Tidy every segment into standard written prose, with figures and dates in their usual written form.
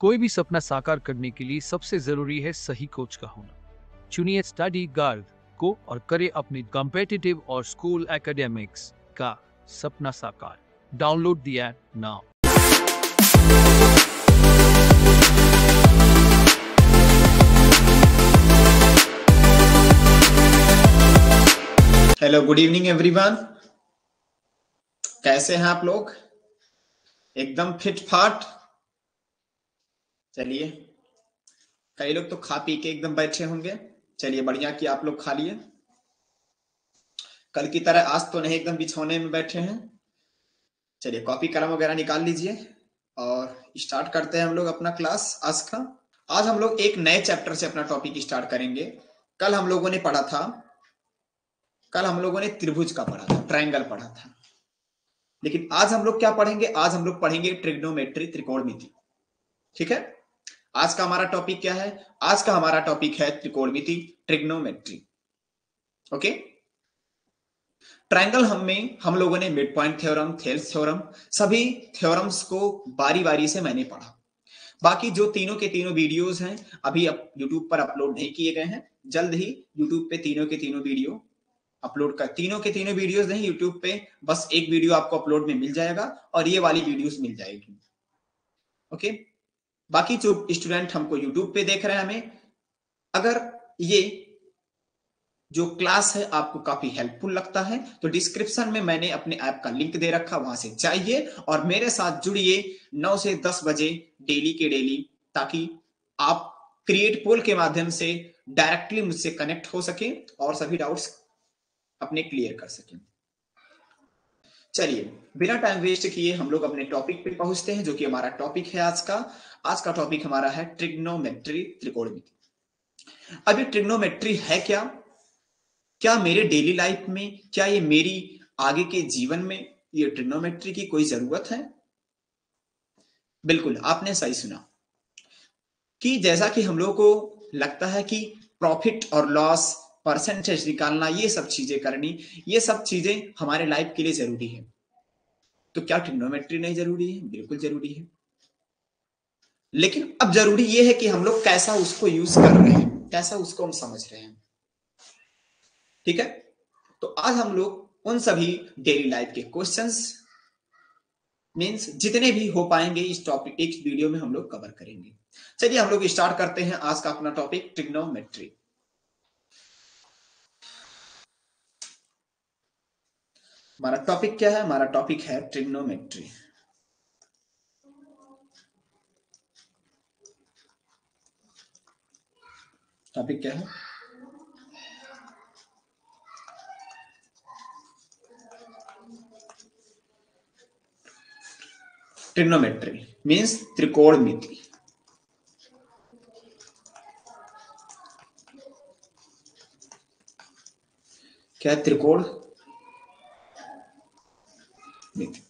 कोई भी सपना साकार करने के लिए सबसे जरूरी है सही कोच का होना। चुनिए स्टडी गार्ड को और करें अपने कॉम्पिटिटिव और स्कूल एकेडमिक्स का सपना साकार। Download the app now. Hello, good evening everyone. कैसे हैं आप लोग? एकदम फिट फाट। चलिए, कई लोग तो खा पी के एकदम बैठे होंगे। चलिए, बढ़िया कि आप लोग खा लिए। कल की तरह आज तो नहीं एकदम बिछौने में बैठे हैं। चलिए, कॉपी कलम वगैरह निकाल लीजिए और स्टार्ट करते हैं हम लोग अपना क्लास आज का। आज हम लोग एक नए चैप्टर से अपना टॉपिक स्टार्ट करेंगे। कल हम लोगों ने त्रिभुज का पढ़ा था, ट्रायंगल पढ़ा था। लेकिन आज हम लोग क्या पढ़ेंगे? आज हम लोग पढ़ेंगे ट्रिग्नोमेट्री, त्रिकोणमिति। ठीक है। आज का हमारा टॉपिक क्या है? आज का हमारा टॉपिक है त्रिकोणमिति, ट्रिग्नोमेट्री। ओके। ट्रायंगल हम लोगों ने mid point theorem, Thales theorem, सभी थ्योरम्स को बारी बारी से मैंने पढ़ा। बाकी जो तीनों के तीनों वीडियोस हैं अभी यूट्यूब पर अपलोड नहीं किए गए हैं। जल्द ही यूट्यूब पे तीनों के तीनों वीडियो अपलोड कर, तीनों के तीनों वीडियोस नहीं, यूट्यूब पे बस एक वीडियो आपको अपलोड में मिल जाएगा और ये वाली वीडियोस मिल जाएगी। ओके। बाकी जो स्टूडेंट हमको यूट्यूब पे देख रहे हैं, हमें अगर ये जो क्लास है आपको काफी हेल्पफुल लगता है तो डिस्क्रिप्शन में मैंने अपने ऐप का लिंक दे रखा, वहां से जाइए और मेरे साथ जुड़िए 9 से 10 बजे डेली के डेली, ताकि आप क्रिएट पोल के माध्यम से डायरेक्टली मुझसे कनेक्ट हो सके और सभी डाउट्स अपने क्लियर कर सकें। चलिए, बिना टाइम वेस्ट किए हम लोग अपने टॉपिक पे पहुंचते हैं, जो कि हमारा टॉपिक है आज का। आज का टॉपिक हमारा है ट्रिग्नोमेट्री, त्रिकोणमिति। अब ये ट्रिग्नोमेट्री है क्या? क्या मेरे डेली लाइफ में, क्या ये मेरी आगे के जीवन में ये ट्रिग्नोमेट्री की कोई जरूरत है? बिल्कुल, आपने सही सुना कि जैसा कि हम लोगों को लगता है कि प्रॉफिट और लॉस, परसेंटेज निकालना, ये सब चीजें करनी, ये सब चीजें हमारे लाइफ के लिए जरूरी है। तो क्या ट्रिग्नोमेट्री नहीं जरूरी है? बिल्कुल जरूरी है। लेकिन अब जरूरी यह है कि हम लोग कैसा उसको यूज कर रहे हैं, कैसा उसको हम समझ रहे हैं। ठीक है। तो आज हम लोग उन सभी डेली लाइफ के क्वेश्चंस मींस जितने भी हो पाएंगे इस टॉपिक, एक वीडियो में हम लोग कवर करेंगे। चलिए, हम लोग स्टार्ट करते हैं आज का अपना टॉपिक ट्रिग्नोमेट्री। हमारा टॉपिक क्या है? हमारा टॉपिक है ट्रिग्नोमेट्री। टॉपिक क्या है? ट्रिग्नोमेट्री मींस त्रिकोणमिति। क्या है त्रिकोण मिति?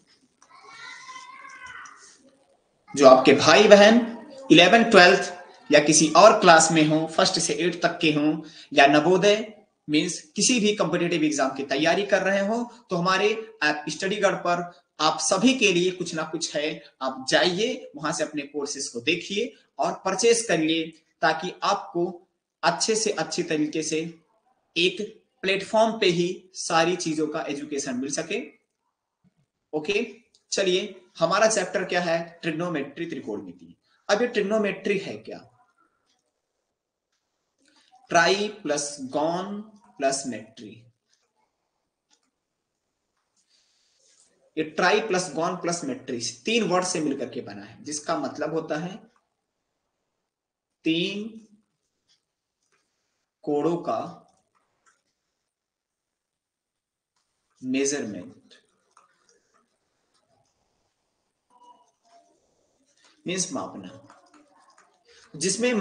जो आपके भाई बहन 11th 12th या किसी और क्लास में हो, 1st से 8th तक के हो, या नवोदय मींस किसी भी कॉम्पिटिटिव एग्जाम की तैयारी कर रहे हो, तो हमारे ऐप स्टडी गार्ड पर आप सभी के लिए कुछ ना कुछ है। आप जाइए, वहां से अपने कोर्सेज को देखिए और परचेस करिए, ताकि आपको अच्छे से अच्छे तरीके से एक प्लेटफॉर्म पे ही सारी चीजों का एजुकेशन मिल सके। ओके। चलिए, हमारा चैप्टर क्या है? ट्रिग्नोमेट्री, त्रिकोणमिति। अब ये ट्रिग्नोमेट्री है क्या? Tri plus gon plus metry. ये tri plus gon plus metry 3 word से मिलकर के बना है, जिसका मतलब होता है 3 कोणों का मेजरमेंट मीन्स मापना। जिसमें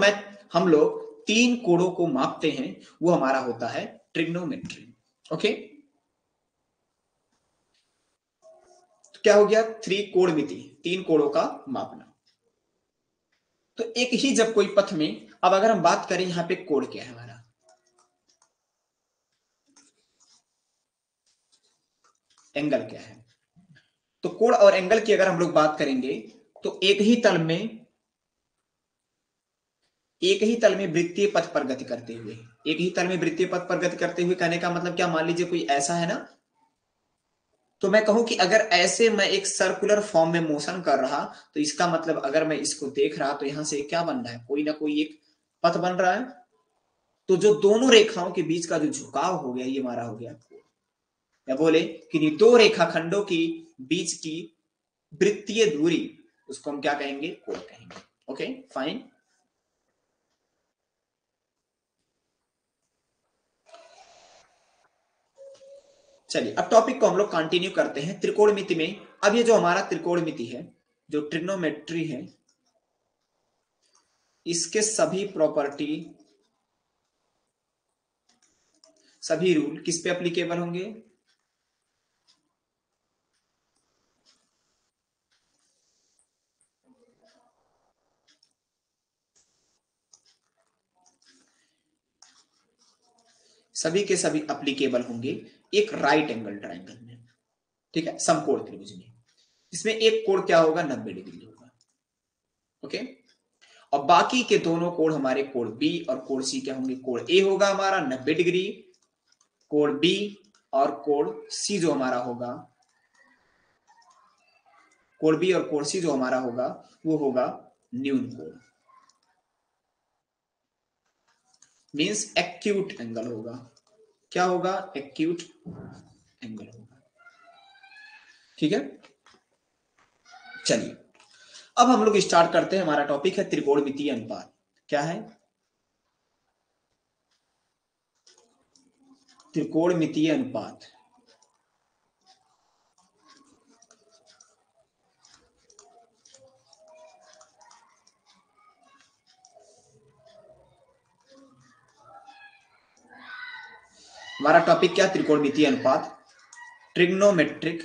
हम लोग 3 कोणों को मापते हैं, वो हमारा होता है ट्रिग्नोमेट्री। ओके। तो क्या हो गया? त्रिकोणमिति, 3 कोणों का मापना। तो एक ही जब कोई पथ में, अब अगर हम बात करें यहां पे कोण क्या है हमारा, एंगल क्या है, तो कोण और एंगल की अगर हम लोग बात करेंगे तो एक ही तल में एक ही तल में वृत्तीय पथ पर गति करते हुए, एक ही तल में वृत्तीय पथ पर गति करते हुए कहने का मतलब क्या, मान लीजिए कोई ऐसा है ना, तो मैं कहूं कि अगर ऐसे मैं एक सर्कुलर फॉर्म में मोशन कर रहा, तो इसका मतलब अगर मैं इसको देख रहा तो यहां से क्या बन रहा है, कोई ना कोई एक पथ बन रहा है। तो जो दोनों रेखाओं के बीच का जो झुकाव हो गया, ये हमारा हो गया कोण। या बोले कि दो रेखाखंडों की बीच की वृत्तीय दूरी, उसको हम क्या कहेंगे, कोण कहेंगे। Okay fine. चलिए अब टॉपिक को हम लोग कंटिन्यू करते हैं त्रिकोणमिति में। अब ये जो हमारा त्रिकोणमिति है, जो ट्रिग्नोमेट्री है, इसके सभी प्रॉपर्टी, सभी रूल किस पे एप्लीकेबल होंगे, सभी के सभी एप्लीकेबल होंगे एक राइट एंगल ट्राइंगल में, ठीक है, समकोण त्रिभुज में, इसमें एक कोण क्या होगा, 90 डिग्री होगा। ओके, और बाकी के दोनों कोण हमारे कोण बी और कोण सी क्या होंगे, कोण ए होगा हमारा 90 डिग्री, कोण बी और कोण सी जो हमारा होगा, कोण बी और कोण सी जो हमारा होगा वो होगा न्यून कोण, मींस एक्यूट एंगल होगा। क्या होगा, एक्यूट एंगल होगा। ठीक है, चलिए अब हम लोग स्टार्ट करते हैं। हमारा टॉपिक है त्रिकोणमितीय अनुपात। क्या है, त्रिकोणमितीय अनुपात। हमारा टॉपिक क्या, त्रिकोणमितीय अनुपात, ट्रिग्नोमेट्रिक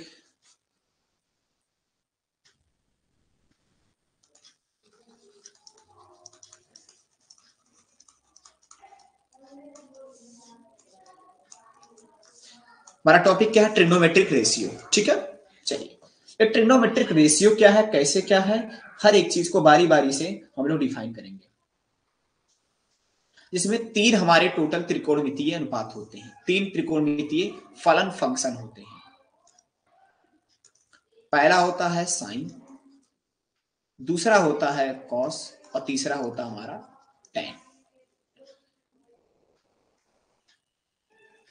हमारा टॉपिक क्या है, ट्रिग्नोमेट्रिक रेशियो। ठीक है, चलिए ये ट्रिग्नोमेट्रिक रेशियो क्या है, कैसे क्या है, हर एक चीज को बारी बारी से हम लोग डिफाइन करेंगे। जिसमें तीन हमारे टोटल त्रिकोणमितीय अनुपात होते हैं, तीन त्रिकोणमितीय फलन फंक्शन होते हैं। पहला होता है साइन, दूसरा होता है कॉस और तीसरा होता हमारा टैन।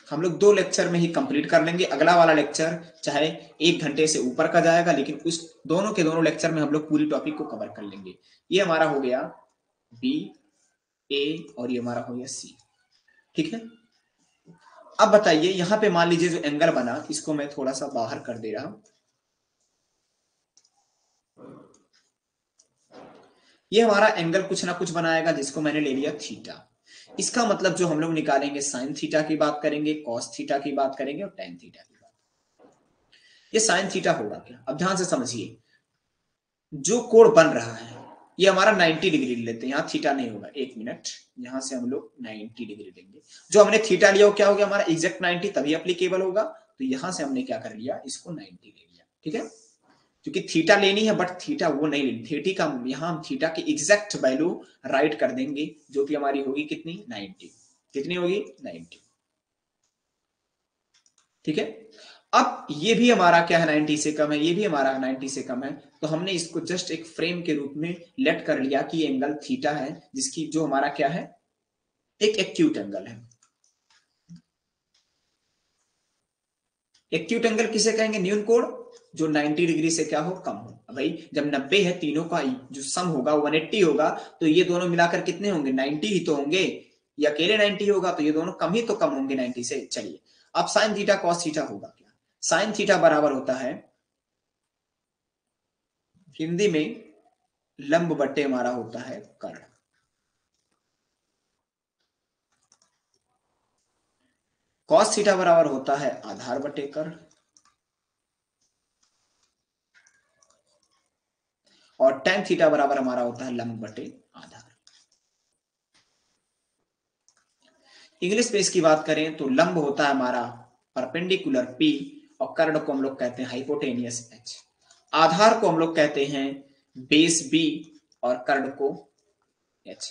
हम लोग 2 लेक्चर में ही कंप्लीट कर लेंगे। अगला वाला लेक्चर चाहे 1 घंटे से ऊपर का जाएगा, लेकिन उस दोनों के दोनों लेक्चर में हम लोग पूरी टॉपिक को कवर कर लेंगे। ये हमारा हो गया बी, ए और ये हमारा हो गया सी। ठीक है, अब बताइए यहां पे मान लीजिए जो एंगल बना, इसको मैं थोड़ा सा बाहर कर दे रहा हूं। ये हमारा एंगल कुछ ना कुछ बनाएगा, जिसको मैंने ले लिया थीटा। इसका मतलब जो हम लोग निकालेंगे, साइन थीटा की बात करेंगे, कॉस थीटा की बात करेंगे और टेन थीटा की बात। ये साइन थीटा होगा क्या, अब ध्यान से समझिए। जो कोण बन रहा है ये हमारा 90 डिग्री लेते हैं, यहां थीटा नहीं होगा, 1 मिनट, यहां से हम लोग 90 डिग्री लेंगे। जो हमने थीटा लिया वो क्या हो गया हमारा, एग्जैक्ट 90, तभी एप्लीकेबल होगा। तो यहां से हमने क्या कर लिया, इसको 90 ले लिया। ठीक है, क्योंकि थीटा लेनी है, बट थीटा वो नहीं लेनी, थीटा का यहां हम थीटा की एग्जैक्ट वैल्यू राइट कर देंगे, जो कि हमारी होगी कितनी, 90। कितनी होगी, 90। ठीक है, अब ये भी हमारा क्या है, 90 से कम है, ये भी हमारा 90 से कम है। तो हमने इसको जस्ट एक फ्रेम के रूप में लेट कर लिया कि ये एंगल थीटा है, जिसकी जो हमारा क्या है, एक एक्यूट एंगल है। एक्यूट एंगल किसे कहेंगे, न्यून कोण, जो 90 डिग्री से क्या हो, कम हो। भाई जब 90 है, तीनों का जो सम होगा 180 होगा, तो ये दोनों मिलाकर कितने होंगे, 90 ही तो होंगे। ये अकेले 90 होगा, तो ये दोनों कम ही तो कम होंगे 90 से। चलिए अब साइन थीटा कॉस थीटा होगा क्या, साइन थीटा बराबर होता है हिंदी में लंब बट्टे हमारा होता है कर्ण। कॉस थीटा बराबर होता है आधार बटे कर्ण, और टेन थीटा बराबर हमारा होता है लंब बटे आधार। इंग्लिश में इसकी बात करें तो लंब होता है हमारा परपेंडिकुलर P, और कर्ण को हम लोग कहते हैं हाइपोटेनियस H। आधार को हम लोग कहते हैं बेस B और कर्ण को H।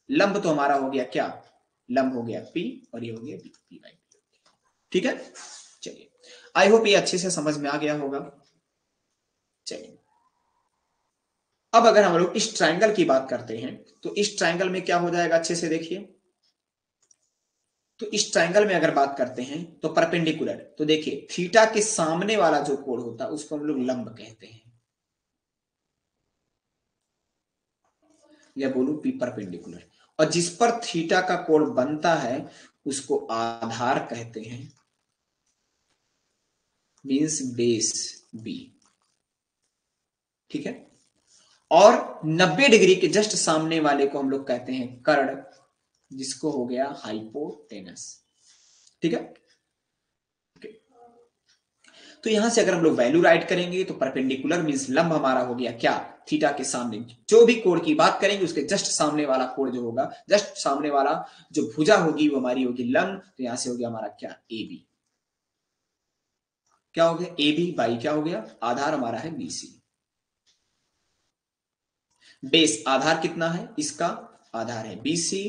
लंब तो हमारा हो गया क्या, लंब हो गया P और ये हो गया B, P बाई P। ठीक है, चलिए आई होप ये अच्छे से समझ में आ गया होगा। चलिए अब अगर हम लोग इस ट्रायंगल की बात करते हैं तो इस ट्रायंगल में क्या हो जाएगा, अच्छे से देखिए। तो इस ट्रायंगल में अगर बात करते हैं तो परपेंडिकुलर, तो देखिए थीटा के सामने वाला जो कोण होता है उसको हम लोग लंब कहते हैं, या बोलूं पी परपेंडिकुलर, और जिस पर थीटा का कोण बनता है उसको आधार कहते हैं, मींस बेस बी। ठीक है, और 90 डिग्री के जस्ट सामने वाले को हम लोग कहते हैं कर्ण, जिसको हो गया हाइपोटेनस। ठीक है, तो यहां से अगर हम लोग वैल्यू राइट करेंगे तो परपेंडिकुलर मींस लंब हमारा हो गया क्या, थीटा के सामने जो भी कोण की बात करेंगे उसके जस्ट सामने वाला कोण जो होगा, जस्ट सामने वाला जो भुजा होगी वो हमारी होगी लंब। तो यहां से हो गया हमारा क्या, ए बी। क्या हो गया, ए बी बाई क्या हो गया, आधार हमारा है बीसी। बेस आधार कितना है इसका, आधार है बीसी,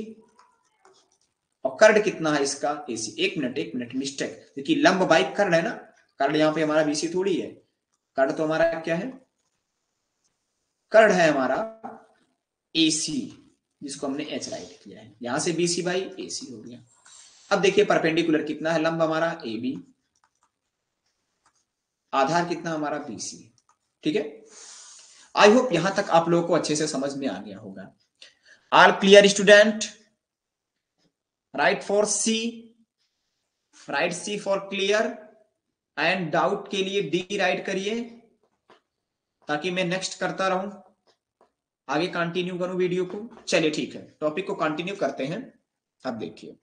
और कर्ण कितना है इसका, एसी। एक मिनट मिस्टेक, देखिए लंब बाई कर्ण है ना, कर्ण यहां पे हमारा बीसी थोड़ी है, कर्ण तो हमारा क्या है, कर्ण है हमारा एसी, जिसको हमने एच राइट किया है, यहां से बीसी बाई एसी हो गया। अब देखिए परपेंडिकुलर कितना है लंब हमारा, ए बी, आधार कितना हमारा बीसी। ठीक है, आई होप यहां तक आप लोगों को अच्छे से समझ में आ गया होगा। All clear student, right for C, right C for clear, and doubt के लिए डी राइट करिए, ताकि मैं नेक्स्ट करता रहूं, आगे कंटिन्यू करूं वीडियो को। चलिए ठीक है, टॉपिक को कंटिन्यू करते हैं। अब देखिए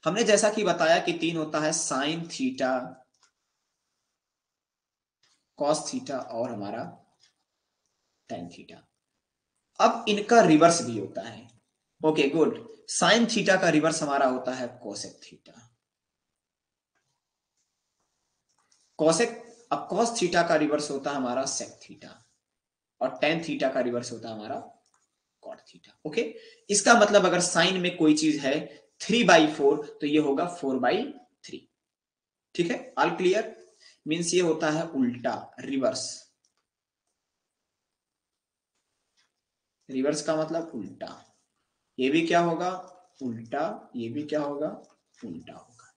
हमने जैसा कि बताया कि तीन होता है, साइन थीटा, कॉस थीटा और हमारा टेन थीटा। अब इनका रिवर्स भी होता है। ओके गुड, साइन थीटा का रिवर्स हमारा होता है कोसेक थीटा, कोसेक। अब कॉस थीटा का रिवर्स होता है हमारा सेक थीटा, और टेन थीटा का रिवर्स होता है हमारा कॉट थीटा। ओके, इसका मतलब अगर साइन में कोई चीज है 3/4 तो ये होगा 4/3। ठीक है, ऑल क्लियर, मीन्स ये होता है उल्टा, रिवर्स। रिवर्स का मतलब उल्टा, ये भी क्या होगा उल्टा, ये भी क्या होगा उल्टा होगा।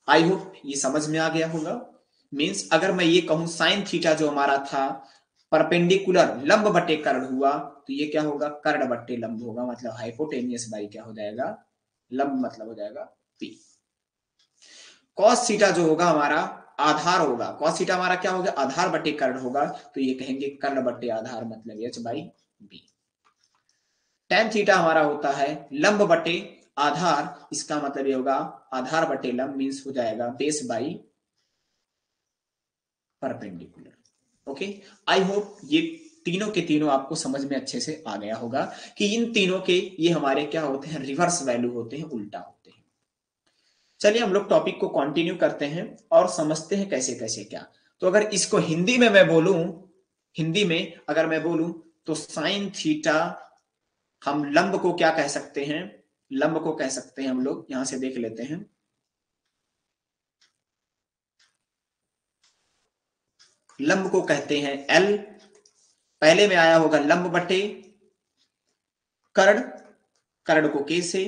आई होप ये समझ में आ गया होगा। मीन्स अगर मैं ये कहूं साइन थीटा जो हमारा था परपेंडिकुलर लंब बटे कर्ण हुआ, तो ये क्या होगा, कर्ण बटे लंब होगा, मतलब हाइपोटेनियस बाई क्या हो जाएगा, लंब, मतलब हो जाएगा पी। कॉस थीटा जो होगा हमारा आधार होगा, कॉस थीटा हमारा क्या होगा, आधार बटे कर्ण होगा, तो ये कहेंगे कर्ण बटे आधार, मतलब H by B. Ten theta हमारा होता है लंब बटे आधार, इसका मतलब ये होगा आधार बटे लंब, मीन्स हो जाएगा base by perpendicular. Okay, I hope ये तीनों के तीनों आपको समझ में अच्छे से आ गया होगा कि इन तीनों के ये हमारे क्या होते हैं, रिवर्स वैल्यू होते हैं, उल्टा होते हैं। चलिए हम लोग टॉपिक को कंटिन्यू करते हैं और समझते हैं कैसे कैसे क्या। तो अगर इसको हिंदी में मैं बोलूं, हिंदी में अगर मैं बोलूं तो साइन थीटा, हम लंब को क्या कह सकते हैं, लंब को कह सकते हैं हम लोग, यहां से देख लेते हैं, लंब को कहते हैं एल। पहले में आया होगा लंब बटे कर्ण, कर्ण को के से,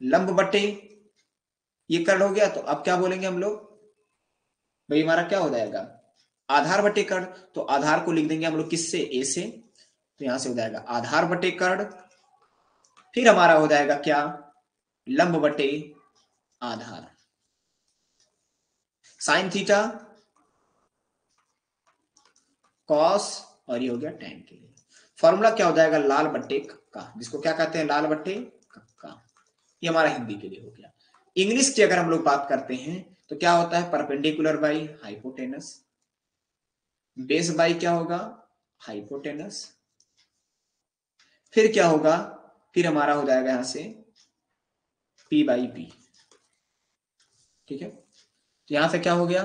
लंब बटे, ये कर्ण हो गया, तो अब क्या बोलेंगे हम लोग, भाई हमारा क्या हो जाएगा आधार बटे कर्ण, तो आधार को लिख देंगे हम लोग किससे, ए से, तो यहां से हो जाएगा आधार बटे कर्ण, फिर हमारा हो जाएगा क्या, लंब बटे आधार, साइन थीटा, कॉस, और ये हो गया टेन के लिए। फॉर्मूला क्या हो जाएगा, लाल बट्टे का, जिसको क्या कहते हैं, लाल बट्टे का। ये हमारा हिंदी के लिए हो गया। इंग्लिश की अगर हम लोग बात करते हैं तो क्या होता है, perpendicular by hypotenuse, base by क्या होगा, हाइपोटेनस, फिर क्या होगा, फिर हमारा हो जाएगा यहां से पी बाई पी। ठीक है, तो यहां से क्या हो गया,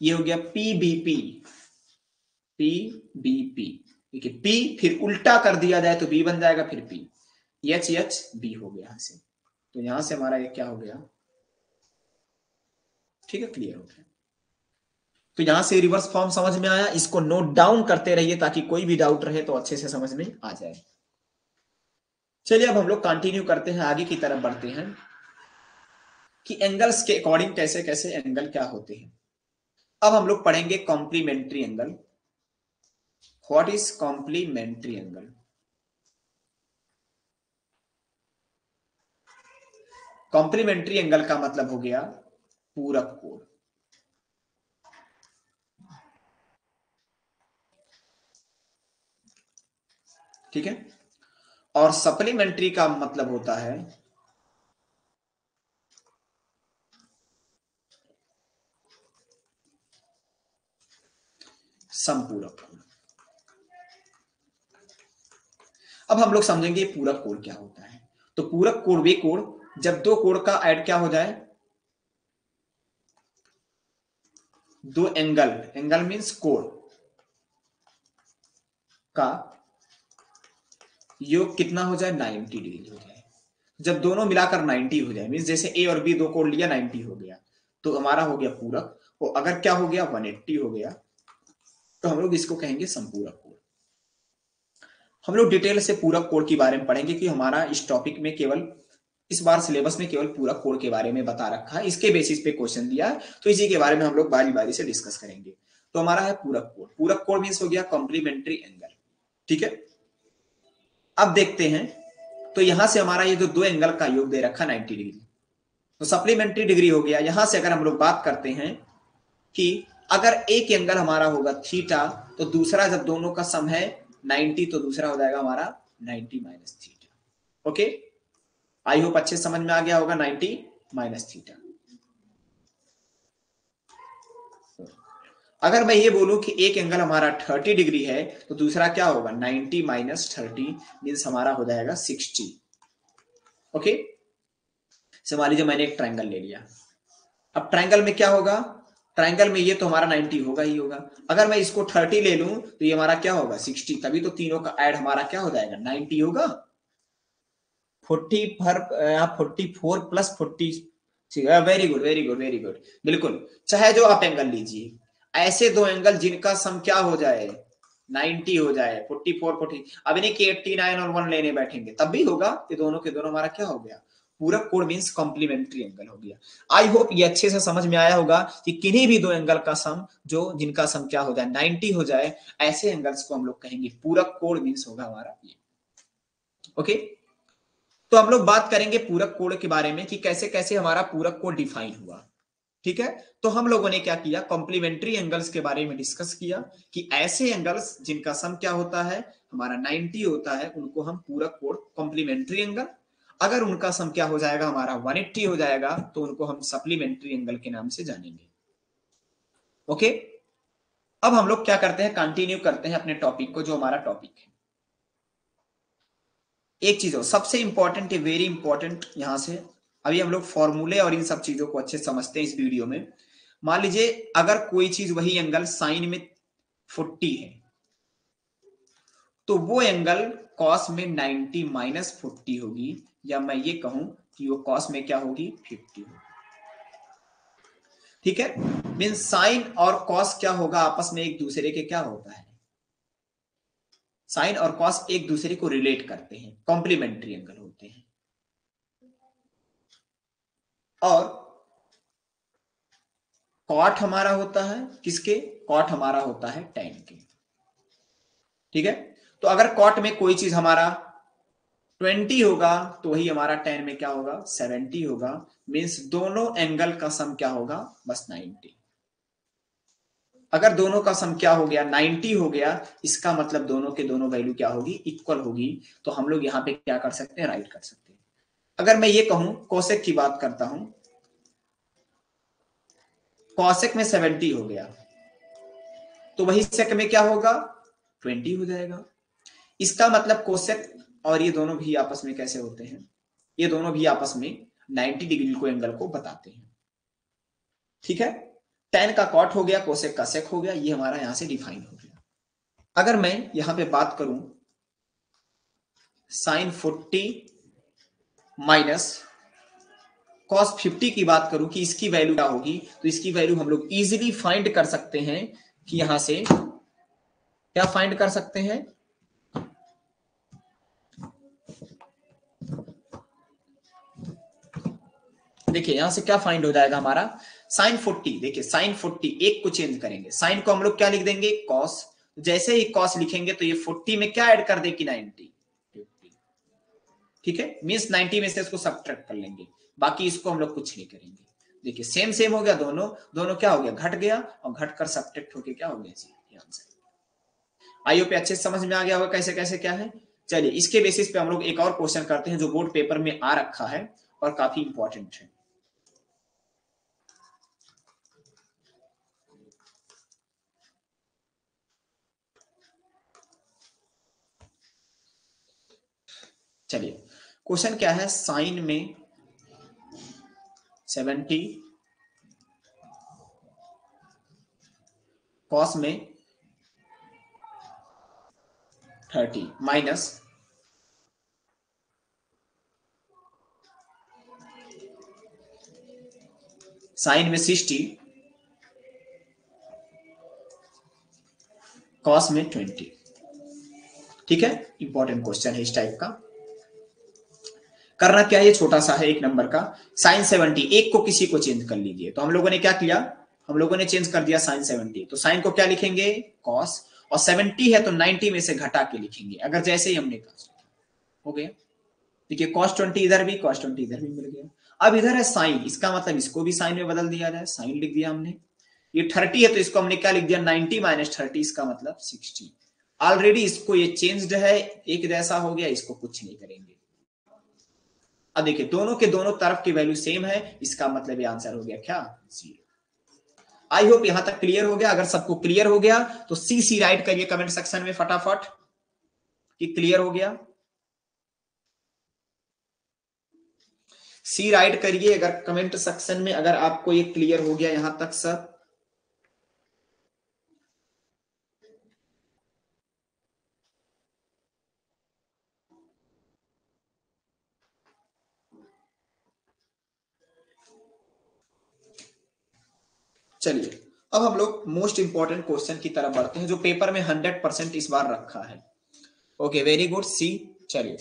ये हो गया P B P, P B P. देखिए पी फिर उल्टा कर दिया जाए तो बी बन जाएगा, फिर पी, एच एच बी हो गया यहां से, तो यहां से हमारा ये क्या हो गया, ठीक है, क्लियर हो गया। तो यहां से रिवर्स फॉर्म समझ में आया, इसको नोट डाउन करते रहिए ताकि कोई भी डाउट रहे तो अच्छे से समझ में आ जाए। चलिए अब हम लोग कंटिन्यू करते हैं, आगे की तरफ बढ़ते हैं कि एंगल्स के अकॉर्डिंग कैसे कैसे एंगल क्या होते हैं। अब हम लोग पढ़ेंगे complementary angle. What is complementary angle? Complementary angle का मतलब हो गया पूरक कोण। ठीक है, और सप्लीमेंट्री का मतलब होता है समपूरक कोण। अब हम लोग समझेंगे पूरक कोण क्या होता है। तो पूरक कोण वे कोण जब दो कोण का ऐड क्या हो जाए, दो एंगल, एंगल मींस कोण का योग कितना हो जाए, 90 डिग्री हो जाए। जब दोनों मिलाकर 90 हो जाए, मींस जैसे ए और बी दो कोण लिया 90 हो गया, तो हमारा हो गया पूरक। और अगर क्या हो गया 180 हो गया, तो हम लोग इसको कहेंगे संपूरक कोण। हम लोग डिटेल से पूरक कोण के बारे में पढ़ेंगे कि हमारा इस टॉपिक में केवल इस बार सिलेबस में केवल पूरक कोण के बारे में बता रखा है, इसके बेसिस पे क्वेश्चन दिया है, तो इसी के बारे में हम लोग बारी बारी से डिस्कस करेंगे। तो हमारा है पूरक कोण। पूरक कोण मींस हो गया कॉम्प्लीमेंट्री एंगल। ठीक है, अब देखते हैं, तो यहां से हमारा ये जो दो एंगल का योग दे रखा 90 डिग्री, तो सप्लीमेंट्री डिग्री हो गया। यहां से अगर हम लोग बात करते हैं कि अगर एक एंगल हमारा होगा थीटा, तो दूसरा जब दोनों का सम है 90, तो दूसरा हो जाएगा हमारा 90 minus theta. Okay, I hope अच्छे समझ में आ गया होगा, 90 माइनस थीटा। अगर मैं ये बोलूं कि एक एंगल हमारा 30 डिग्री है, तो दूसरा क्या होगा 90 माइनस 30 मीन्स हमारा हो जाएगा 60। ओके, मान लीजिए मैंने एक ट्रायंगल ले लिया। अब ट्रायंगल में क्या होगा, ट्रायंगल में ये तो हमारा 90 होगा ही होगा। अगर मैं इसको 30 ले लूं तो ये हमारा क्या होगा 60, तभी तो तीनों का ऐड हमारा क्या हो जाएगा 90 होगा। 40 पर 44 plus 40, very good very good very good, बिल्कुल। चाहे जो आप एंगल लीजिए, ऐसे दो एंगल जिनका सम क्या हो जाए 90 हो जाए, 44 40, अब इन्हें के 89 और 1 लेने बैठेंगे तब भी होगा, ये दोनों के दोनों हमारा क्या हो गया पूरक कोण मींस कॉम्प्लीमेंट्री एंगल हो गया। आई होप ये अच्छे से समझ में आया होगा कि किन्हीं भी दो एंगल का सम जो जिनका सम क्या हो जाए 90 हो जाए, ऐसे एंगल्स को हम लोग कहेंगे पूरक कोण मींस होगा हमारा ये। ओके, तो हम लोग बात करेंगे पूरक कोण के बारे में कि कैसे कैसे हमारा पूरक कोण डिफाइन हुआ। ठीक है, तो हम लोगों ने क्या किया, कॉम्प्लीमेंट्री एंगल्स के बारे में डिस्कस किया कि ऐसे एंगल्स जिनका सम क्या होता है हमारा 90 होता है, उनको हम पूरक कोण कॉम्प्लीमेंट्री एंगल। अगर उनका सम क्या हो जाएगा हमारा 180 हो जाएगा, तो उनको हम सप्लीमेंट्री एंगल के नाम से जानेंगे। ओके, अब हम लोग क्या करते हैं, कंटिन्यू करते हैं अपने टॉपिक को, जो हमारा टॉपिक है। एक चीज हो सबसे इंपॉर्टेंट है, वेरी इंपॉर्टेंट, यहां से अभी हम लोग फॉर्मूले और इन सब चीजों को अच्छे समझते हैं इस वीडियो में। मान लीजिए अगर कोई चीज वही एंगल साइन में 40 है, तो वो एंगल कॉस में 90 माइनस 40 होगी, या मैं ये कहूं कि वो कॉस में क्या होगी 50 होगी। ठीक है, मीन साइन और कॉस क्या होगा आपस में एक दूसरे के क्या होता है, साइन और कॉस एक दूसरे को रिलेट करते हैं, कॉम्प्लीमेंट्री एंगल होते हैं। और कॉट हमारा होता है किसके, कॉट हमारा होता है टेन के। ठीक है, तो अगर कॉट में कोई चीज हमारा 20 होगा, तो वही हमारा टेन में क्या होगा 70 होगा। मींस दोनों एंगल का सम क्या होगा बस 90। अगर दोनों का सम क्या हो गया 90 हो गया, इसका मतलब दोनों के दोनों वैल्यू क्या होगी इक्वल होगी। तो हम लोग यहां पे क्या कर सकते हैं, राइट कर सकते हैं। अगर मैं ये कहूं कोसेक की बात करता हूं, कॉसेक में 70 हो गया, तो वही सेक में क्या होगा 20 हो जाएगा। इसका मतलब कोसेक और ये दोनों भी आपस में कैसे होते हैं, ये दोनों भी आपस में 90 डिग्री को एंगल को बताते हैं। ठीक है, टेन का कॉट हो गया, कोसेक का सेक हो गया, ये हमारा यहां से डिफाइन हो गया। अगर मैं यहां पे बात करूं साइन 40 माइनस cos 50 की बात करूं कि इसकी वैल्यू क्या होगी, तो इसकी वैल्यू हम लोग इजीली फाइंड कर सकते हैं कि यहां से क्या फाइंड कर सकते हैं, देखिए यहां से क्या फाइंड हो जाएगा हमारा साइन 40। देखिए साइन 40 एक को चेंज करेंगे, साइन को हम लोग क्या लिख देंगे cos, जैसे ही cos लिखेंगे तो ये 40 में क्या ऐड कर देगी 90, ठीक है, मींस 90 में से इसको सब्ट्रैक्ट कर लेंगे, बाकी इसको हम लोग कुछ नहीं करेंगे। देखिए सेम सेम हो गया, दोनों दोनों क्या हो गया घट गया, और घट कर सब्ट्रैक्ट होके क्या हो गया जी ये आंसर। आई होप अच्छे से समझ में आ गया होगा कैसे कैसे क्या है। चलिए इसके बेसिस पे हम लोग एक और क्वेश्चन करते हैं जो बोर्ड पेपर में आ रखा है और काफी इंपॉर्टेंट है। चलिए क्वेश्चन क्या है, साइन में 70 कॉस में 30 माइनस साइन में 60 कॉस में 20। ठीक है, इंपॉर्टेंट क्वेश्चन है इस टाइप का। करना क्या है, ये छोटा सा है एक नंबर का, साइन 70 एक को किसी को चेंज कर लीजिए, तो हम लोगों ने क्या किया, हम लोगों ने चेंज कर दिया साइन 70, तो साइन को क्या लिखेंगे कॉस, और 70 है तो 90 में से घटा के लिखेंगे, अगर जैसे ही हमने कहा हो गया। देखिए cos 20 इधर भी cos 20 इधर भी मिल गया। अब इधर है साइन, इसका मतलब इसको भी साइन में बदल दिया जाए, साइन लिख दिया हमने, ये 30 है तो इसको हमने क्या लिख दिया 90 माइनस 30, इसका मतलब 60। ऑलरेडी इसको ये चेंज्ड है, एक जैसा हो गया, इसको कुछ नहीं करेंगे। अब देखिए दोनों के दोनों तरफ की वैल्यू सेम है, इसका मतलब ये आंसर हो गया क्या 0। आई होप यहां तक क्लियर हो गया। अगर सबको क्लियर हो गया तो सी राइट करिए कमेंट सेक्शन में फटाफट कि क्लियर हो गया। सी राइट करिए अगर कमेंट सेक्शन में, अगर आपको ये क्लियर हो गया यहां तक सब। चलिए अब हम लोग मोस्ट इंपॉर्टेंट क्वेश्चन की तरफ बढ़ते हैं जो पेपर में 100% इस बार रखा है। ओके वेरी गुड सी। चलिए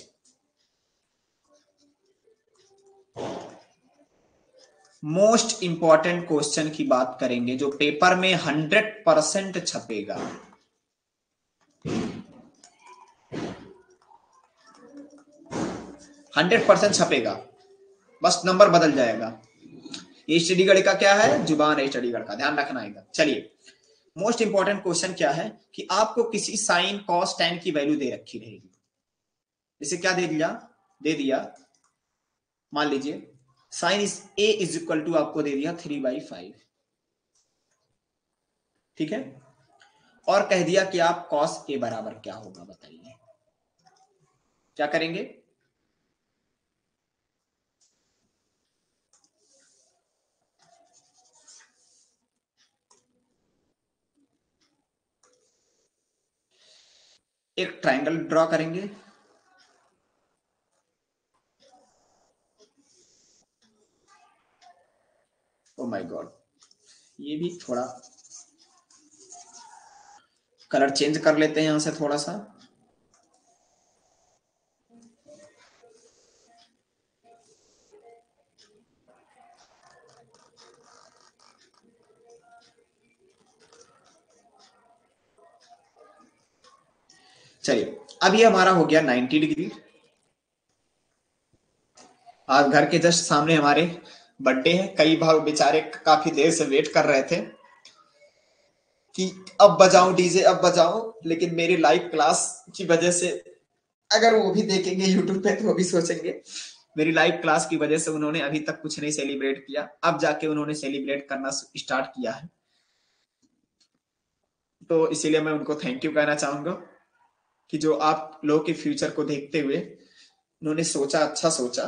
मोस्ट इंपॉर्टेंट क्वेश्चन की बात करेंगे जो पेपर में 100% छपेगा। 100% छपेगा, बस नंबर बदल जाएगा। ये स्टडीगढ़ का क्या है, जुबान है स्टडीगढ़ का, ध्यान रखना आएगा। चलिए मोस्ट इंपॉर्टेंट क्वेश्चन क्या है कि आपको किसी साइन कॉस tan की वैल्यू दे रखी रहेगी। इसे क्या दे दिया मान लीजिए sine is A is equal to आपको दे दिया 3/5, ठीक है, और कह दिया कि आप कॉस ए बराबर क्या होगा, बताइए क्या करेंगे। एक ट्रायंगल ड्रॉ करेंगे, ओ माय गॉड, ये भी थोड़ा कलर चेंज कर लेते हैं यहां से थोड़ा सा। चलिए अब ये हमारा हो गया 90 डिग्री। आज घर के जस्ट सामने हमारे बर्थडे है, कई भाग बेचारे काफी देर से वेट कर रहे थे कि अब बजाऊं डीजे अब बजाऊं, लेकिन मेरी लाइव क्लास की वजह से, अगर वो भी देखेंगे यूट्यूब पे तो वो भी सोचेंगे मेरी लाइव क्लास की वजह से उन्होंने अभी तक कुछ नहीं सेलिब्रेट किया, अब जाके उन्होंने सेलिब्रेट करना स्टार्ट किया है। तो इसीलिए मैं उनको थैंक यू कहना चाहूंगा कि जो आप लोगों के फ्यूचर को देखते हुए उन्होंने सोचा, अच्छा सोचा।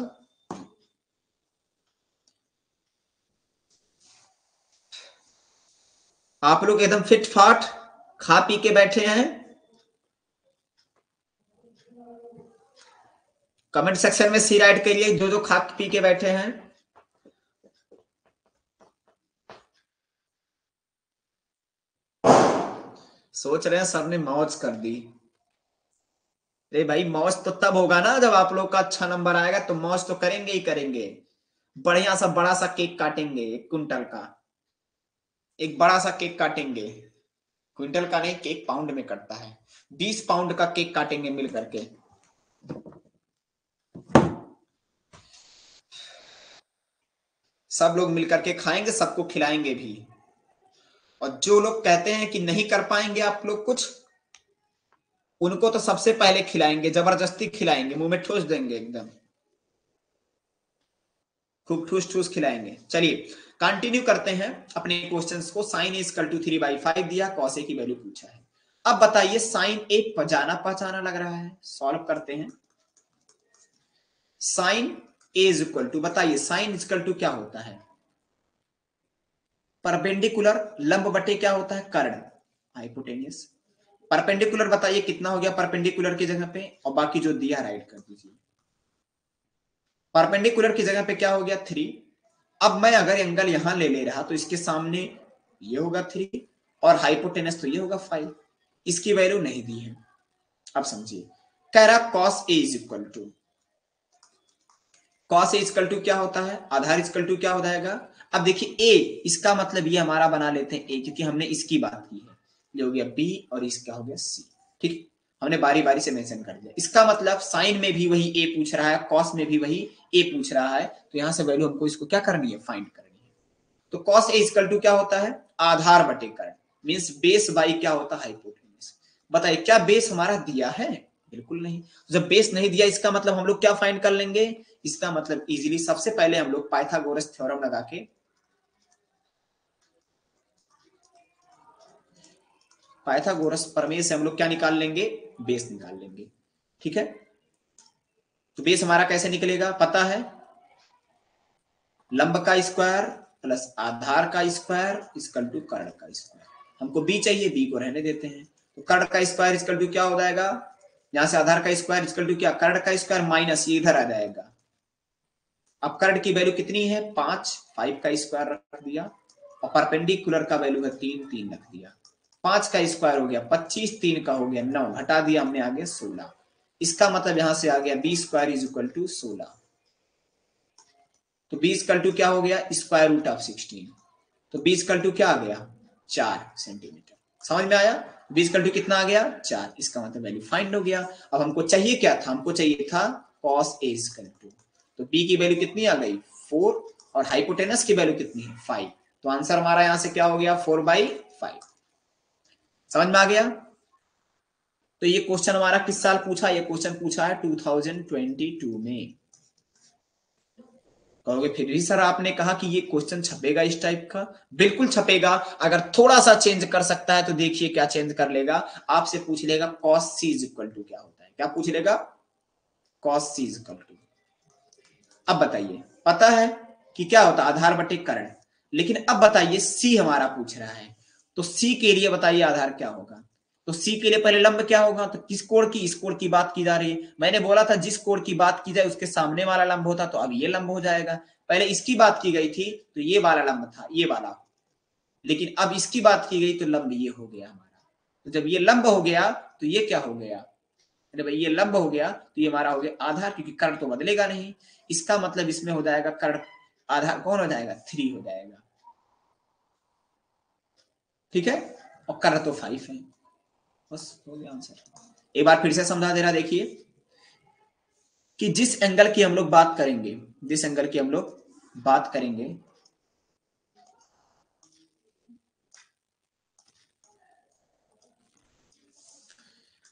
आप लोग एकदम फिट फाट खा पी के बैठे हैं, कमेंट सेक्शन में सी राइट करिए जो जो खा पी के बैठे हैं। सोच रहे हैं सबने मौज कर दी। अरे भाई मौज तो तब होगा ना जब आप लोग का अच्छा नंबर आएगा, तो मौज तो करेंगे ही करेंगे। बढ़िया सा बड़ा सा केक काटेंगे, 1 क्विंटल का एक बड़ा सा केक काटेंगे। क्विंटल का नहीं, केक पाउंड में कटता है। 20 पाउंड का केक काटेंगे मिल करके। सब लोग मिलकर के खाएंगे, सबको खिलाएंगे भी। और जो लोग कहते हैं कि नहीं कर पाएंगे आप लोग कुछ, उनको तो सबसे पहले खिलाएंगे, जबरदस्ती खिलाएंगे, मुंह में ठूस देंगे एकदम, खूब ठूस ठूस खिलाएंगे। चलिए कंटिन्यू करते हैं अपने क्वेश्चंस को। साइन इज इक्वल टू 3/5 दिया, कॉस ए की वैल्यू पूछा है। अब बताइए साइन ए जाना पहचाना लग रहा है, सॉल्व करते हैं। Sine A is equal to, बताइए साइन इज इक्वल टू क्या होता है? परपेंडिकुलर, लंब बटे क्या होता है? कर्ण, हाइपोटेन्यूस। परपेंडिकुलर बताइए कितना हो गया परपेंडिकुलर की जगह पे, और बाकी जो दिया राइट कर दीजिए। परपेंडिकुलर की जगह पे क्या हो गया? 3। अब मैं अगर एंगल यहां ले रहा तो इसके सामने ये होगा 3 और हाइपोटेनस तो ये होगा 5। इसकी वैल्यू नहीं दी है। अब समझिए, कह रहा cos A is equal to, cos A equal to क्या होता है? आधार इक्वल टू क्या हो जाएगा? अब देखिए A, इसका मतलब ये हमारा बना लेते हैं A, क्योंकि हमने इसकी बात की है। ये हो गया B और इसका हो गया C। ठीक, हमने बारी बारी से मेंशन कर दिया। इसका मतलब साइन में भी वही A पूछ रहा है, कॉस में भी वही A पूछ रहा है, तो यहां से वैल्यू हमको इसको क्या करनी है? फाइंड करनी है। तो cos A इक्वल टू क्या होता है? आधार बटे कर्ण, मींस बेस बाई क्या होता है? हाइपोटेन्यूस। बताइए क्या बेस हमारा दिया है? बिल्कुल नहीं। जब बेस नहीं दिया, इसका मतलब हम लोग क्या फाइंड कर लेंगे? इसका मतलब इजीली सबसे पहले हम लोग पाइथागोरस थ्योरम लगा के, पाइथागोरस प्रमेय से हम लोग क्या निकाल लेंगे? बेस निकाल लेंगे। ठीक है, तो बेस हमारा कैसे निकलेगा? पता है, लंब का स्क्वायर प्लस आधार का स्क्वायर इक्वल टू कर्ण का स्क्वायर। हमको बी चाहिए, बी को रहने देते हैं। तो कर्ण का स्क्वायर इक्वल टू क्या हो जाएगा? यहां से आधार का स्क्वायर इक्वल टू क्या? कर्ण का स्क्वायर माइनस ये इधर आ जाएगा। अब कर्ण की वैल्यू कितनी है? 5, 5 का स्क्वायर रख दिया, और परपेंडिकुलर का वैल्यू है 3, 3 रख दिया। 5 का स्क्वायर हो गया 25, 3 का हो गया 9, घटा दिया हमने, आगे 16। इसका मतलब यहां से आ गया B square is equal to 16। तो बी इक्वल टू क्या हो गया? Square root of 16। तो बी इक्वल टू क्या आ गया? 4 सेंटीमीटर। समझ में आया? बी इक्वल टू कितना आ गया? 4। इसका मतलब वैल्यू फाइंड हो गया। अब हमको चाहिए क्या था? हमको चाहिए था cos A इक्वल टू, तो बी की वैल्यू कितनी आ गई? 4, और हाइपोटेनस की वैल्यू कितनी है? 5। तो आंसर हमारा यहां से क्या हो गया? 4/5। समझ में आ गया? तो ये क्वेश्चन हमारा किस साल पूछा? ये क्वेश्चन पूछा है 2022 में। कहोगे फिर भी सर आपने कहा कि ये क्वेश्चन छपेगा इस टाइप का। बिल्कुल छपेगा, अगर थोड़ा सा चेंज कर सकता है तो देखिए क्या चेंज कर लेगा। आपसे पूछ लेगा cos C is equal to क्या होता है? क्या पूछ लेगा? cos C is equal to. अब बताइए, पता है कि क्या होता है? आधार बटे कर्ण। लेकिन अब बताइए C हमारा पूछ रहा है, तो C के लिए बताइए आधार क्या होगा? तो C के लिए पहले लंब क्या होगा? तो किस कोण की? इस कोण की बात की जा रही है। मैंने बोला था जिस कोण की बात की जाए उसके सामने वाला लंब होता, तो अब ये लंब हो जाएगा। पहले इसकी बात की गई थी तो ये वाला लंब था, ये वाला, लेकिन अब इसकी बात की गई तो लंब ये हो गया हमारा। तो जब ये लंब हो गया तो ये क्या हो गया? अरे भाई ये लंब हो गया तो ये हमारा हो गया आधार, क्योंकि कर्ण तो बदलेगा नहीं। इसका मतलब इसमें हो जाएगा कर्ण आधार कौन हो जाएगा? 3 हो जाएगा। ठीक है, और कर्ण तो 5 है। बस हो गया आंसर। एक बार फिर से समझा दे रहा, देखिए कि जिस एंगल की हम लोग बात करेंगे, जिस एंगल की हम लोग बात करेंगे,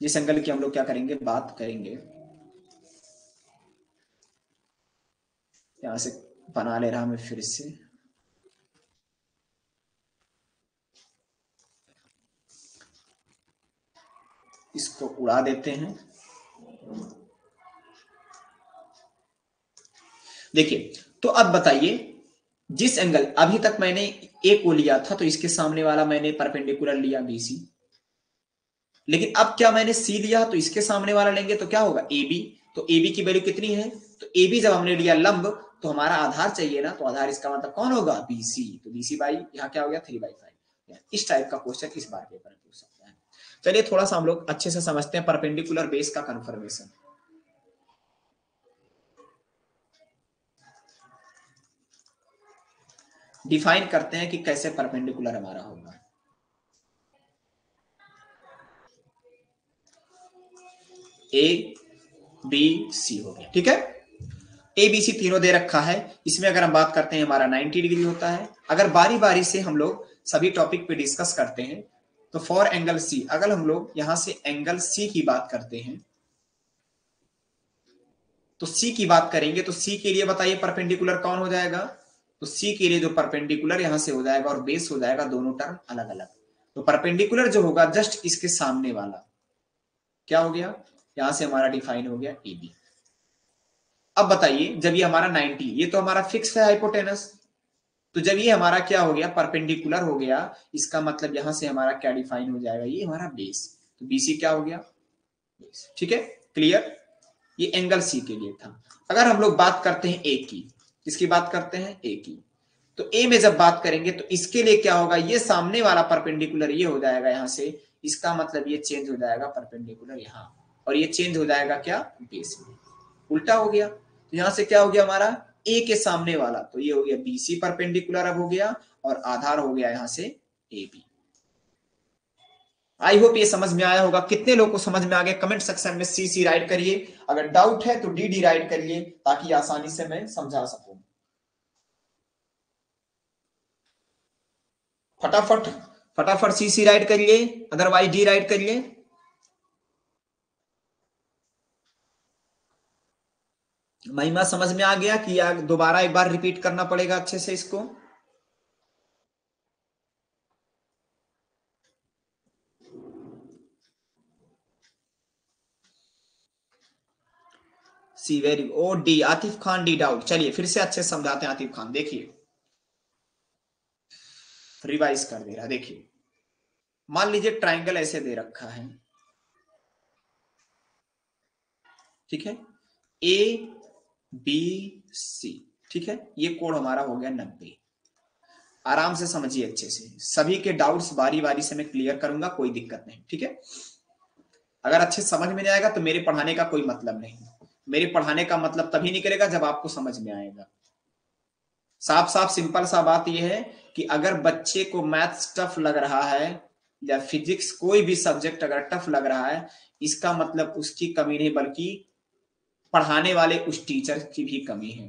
जिस एंगल की हम लोग क्या करेंगे? बात करेंगे। यहां से बना ले रहा मैं फिर से। इसको उड़ा देते हैं। देखिए, तो अब बताइए, जिस एंगल अभी तक मैंने ए को लिया था तो इसके सामने वाला मैंने परपेंडिकुलर लिया BC, लेकिन अब क्या मैंने C लिया तो इसके सामने वाला लेंगे तो क्या होगा? AB। तो ए बी की वैल्यू कितनी है, तो ए बी जब हमने लिया लंब तो हमारा आधार चाहिए ना, तो आधार इसका मतलब कौन होगा, बीसी। तो बीसी बाई यहाँ क्या हो गया 3/5। इस टाइप का क्वेश्चन इस बार पेपर में पूछ सकता है। चलिए थोड़ा सा हम लोग अच्छे से समझते हैं परपेंडिकुलर बेस का कन्फर्मेशन। डिफाइन करते हैं कि कैसे परपेंडिकुलर हमारा होगा। ए बी सी हो गया, ठीक है। ए बी सी तीनों दे रखा है। इसमें अगर हम बात करते हैं हमारा 90 डिग्री होता है। अगर बारी बारी से हम लोग सभी टॉपिक पे डिस्कस करते हैं तो फॉर एंगल सी, अगर हम लोग यहां से एंगल सी की बात करते हैं तो सी की बात करेंगे तो सी के लिए बताइए परपेंडिकुलर कौन हो जाएगा, तो सी के लिए जो परपेंडिकुलर यहां से हो जाएगा और बेस हो जाएगा, दोनों टर्म अलग अलग। तो परपेंडिकुलर जो होगा जस्ट इसके सामने वाला क्या हो गया, यहां से हमारा डिफाइन हो गया ए बी। अब बताइए जब ये हमारा 90, ये तो हमारा फिक्स है हाइपोटेनस, तो जब ये हमारा क्या हो गया परपेंडिकुलर हो गया, इसका मतलब यहां से हमारा क्या डिफाइन हो जाएगा, ये हमारा बेस। तो बीसी क्या हो गया, बेस। ठीक है, क्लियर। ये एंगल सी के लिए था। अगर हम लोग बात करते हैं ए की, किसकी बात करते हैं, ए की, तो ए में जब बात करेंगे तो इसके लिए क्या होगा, ये सामने वाला परपेंडिकुलर ये हो जाएगा यहां से, इसका मतलब ये चेंज हो जाएगा परपेंडिकुलर यहां, और ये चेंज हो जाएगा क्या, बेस में। उल्टा हो गया, तो यहां से क्या हो गया हमारा ए के सामने वाला, तो ये हो गया बीसी परपेंडिकुलर अब हो गया, और आधार हो गया यहां से ए बी। आई होप ये समझ में आया होगा। कितने लोगों को समझ में आ गया कमेंट सेक्शन में सी सी राइट करिए, अगर डाउट है तो डी डी राइट करिए ताकि आसानी से मैं समझा सकूं। फटाफट फटाफट सी सी राइट करिए, अदरवाइज डी राइट करिए। महिमा समझ में आ गया कि दोबारा एक बार रिपीट करना पड़ेगा अच्छे से इसको। सी वेरी ओ डी, आतिफ खान डी डाउट। चलिए फिर से अच्छे से समझाते हैं आतिफ खान, देखिए रिवाइज कर दे रहा, देखिए मान लीजिए ट्राइंगल ऐसे दे रखा है, ठीक है, ए बी सी, ठीक है, ये कोण हमारा हो गया 90। आराम से समझिए अच्छे से, सभी के डाउट्स बारी बारी से मैं क्लियर करूंगा, कोई दिक्कत नहीं, ठीक है। अगर अच्छे समझ में नहीं आएगा तो मेरे पढ़ाने का कोई मतलब नहीं, मेरे पढ़ाने का मतलब तभी निकलेगा जब आपको समझ में आएगा। साफ साफ सिंपल सा बात यह है कि अगर बच्चे को मैथ्स टफ लग रहा है या फिजिक्स कोई भी सब्जेक्ट अगर टफ लग रहा है, इसका मतलब उसकी कमी नहीं बल्कि पढ़ाने वाले उस टीचर की भी कमी है,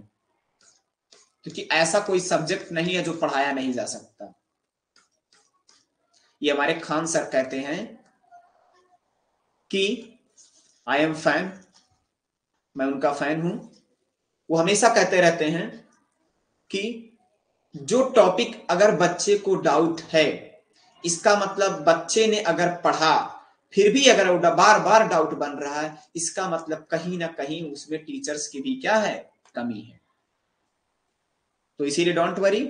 क्योंकि ऐसा कोई सब्जेक्ट नहीं है जो पढ़ाया नहीं जा सकता। ये हमारे खान सर कहते हैं कि आई एम फैन, मैं उनका फैन हूं। वो हमेशा कहते रहते हैं कि जो टॉपिक अगर बच्चे को डाउट है, इसका मतलब बच्चे ने अगर पढ़ा फिर भी अगर बार बार डाउट बन रहा है, इसका मतलब कहीं ना कहीं उसमें टीचर्स की भी क्या है, कमी है। तो इसीलिए डोंट वरी,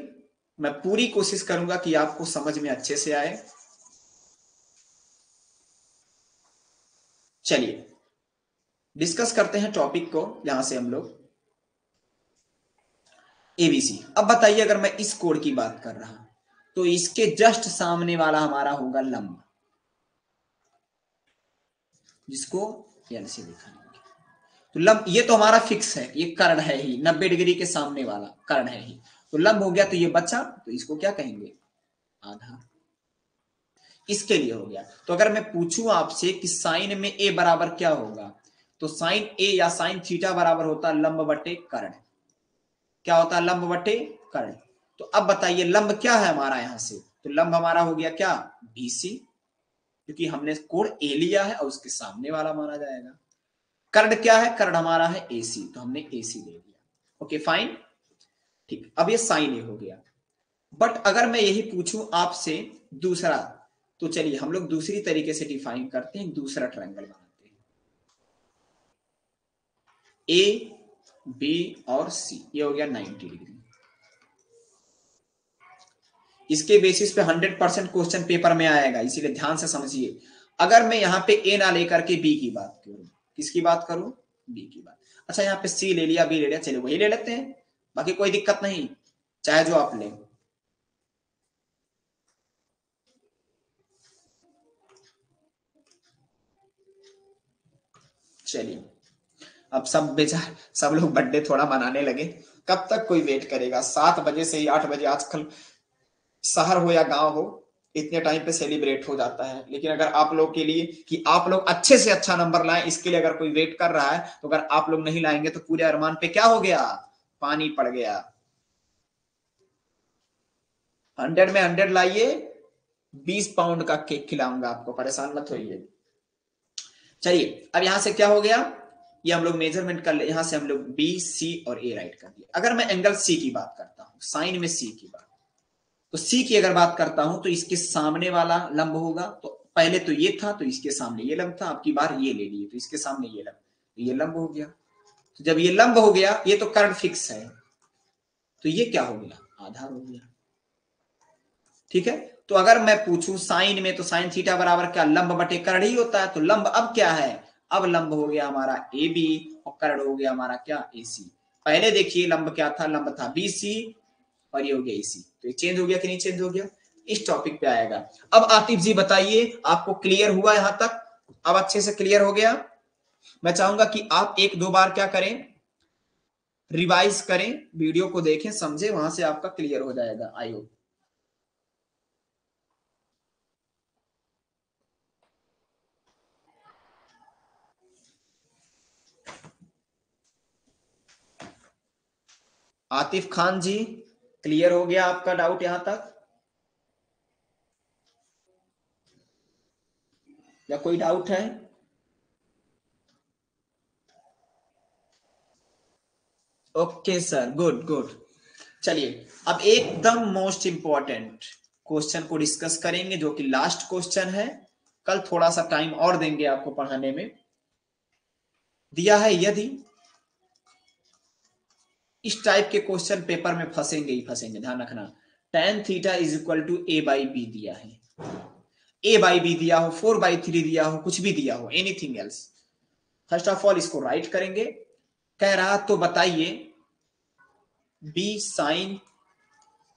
मैं पूरी कोशिश करूंगा कि आपको समझ में अच्छे से आए। चलिए डिस्कस करते हैं टॉपिक को, यहां से हम लोग एबीसी। अब बताइए अगर मैं इस कोण की बात कर रहा तो इसके जस्ट सामने वाला हमारा होगा लंब, जिसको एल से दिखाएंगे। तो लंब ये तो हमारा फिक्स है, ये कर्ण है ही, 90 डिग्री के सामने वाला कर्ण है ही, तो लंब हो गया, तो ये बचा, तो इसको क्या कहेंगे, आधार। इसके लिए हो गया। तो अगर मैं पूछूं आपसे कि साइन में ए बराबर क्या होगा, तो साइन ए या साइन थीटा बराबर होता है लंब बटे कर्ण। क्या होता है, लंब बटे कर्ण। तो अब बताइए लंब क्या है हमारा यहां से, तो लंब हमारा हो गया क्या, बीसी, क्योंकि हमने कोण ए लिया है और उसके सामने वाला माना जाएगा। कर्ण क्या है, कर्ण हमारा है एसी, तो हमने एसी ले लिया। ओके फाइन, ठीक। अब ये साइन ए हो गया। बट अगर मैं यही पूछूं आपसे दूसरा, तो चलिए हम लोग दूसरी तरीके से डिफाइन करते हैं, दूसरा ट्रायंगल बनाते हैं, ए बी और सी, ये हो गया 90 डिग्री। इसके बेसिस पे 100% क्वेश्चन पेपर में आएगा, इसीलिए ध्यान से समझिए। अगर मैं यहां पे ए ना लेकर के बी की बात करूं, किसकी बात करूं, बी की बात। अच्छा यहाँ पे सी ले लिया, बी ले लिया, चलिए वही ले लेते हैं, बाकी कोई दिक्कत नहीं, चाहे जो आप लें। चलिए अब सब लोग बर्थडे थोड़ा मनाने लगे। कब तक कोई वेट करेगा? 7 बजे से ही 8 बजे आजकल शहर हो या गांव हो, इतने टाइम पे सेलिब्रेट हो जाता है। लेकिन अगर आप लोग के लिए कि आप लोग अच्छे से अच्छा नंबर लाएं, इसके लिए अगर कोई वेट कर रहा है, तो अगर आप लोग नहीं लाएंगे तो पूरे अरमान पे क्या हो गया? पानी पड़ गया। 100 में 100 लाइए, 20 पाउंड का केक खिलाऊंगा आपको, परेशान मत होइए। चलिए अब यहां से क्या हो गया, ये हम लोग मेजरमेंट कर ले, यहां से हम लोग बी सी और ए राइट कर दिया। अगर मैं एंगल सी की बात करता हूं, साइन में सी की बात, तो सी की अगर बात करता हूं तो इसके सामने वाला लंब होगा। तो पहले तो ये था, तो इसके सामने ये लंब था, आपकी बार ये ले लिए तो इसके सामने ये लंब, तो ये लंब हो गया। तो जब ये लंब हो गया, ये तो कर्ण फिक्स है, तो ये क्या हो गया? आधार हो गया। ठीक है, तो अगर मैं पूछूं साइन में, तो साइन थीटा बराबर क्या? लंब बटे कर्ण ही होता है। तो लंब अब क्या है? अब लंब हो गया हमारा ए बी और कर्ण हो गया हमारा क्या? ए सी। पहले देखिए लंब क्या था? लंब था बी सी और ये हो गया इसी, तो ये चेंज हो गया कि नहीं चेंज हो गया? इस टॉपिक पे आएगा। अब आतिफ जी बताइए, आपको क्लियर हुआ यहां तक? अब अच्छे से क्लियर हो गया? मैं चाहूंगा कि आप 1-2 बार क्या करें, रिवाइज करें, वीडियो को देखें, समझे, वहां से आपका क्लियर हो जाएगा। I hope. Atif Khan ji, clear हो गया आपका डाउट यहां तक, या कोई डाउट है? Okay sir, good good. चलिए अब एकदम मोस्ट इंपॉर्टेंट क्वेश्चन को डिस्कस करेंगे, जो कि लास्ट क्वेश्चन है। कल थोड़ा सा टाइम और देंगे आपको पढ़ाने में। दिया है, यदि इस टाइप के क्वेश्चन पेपर में फंसेंगे ही फंसेंगे, ध्यान रखना। tan theta is equal to a by B दिया है, a बाई बी दिया हो, 4/3 दिया हो, कुछ भी दिया हो, anything else. First of all इसको राइट करेंगे। कह रहा तो बताइए b sine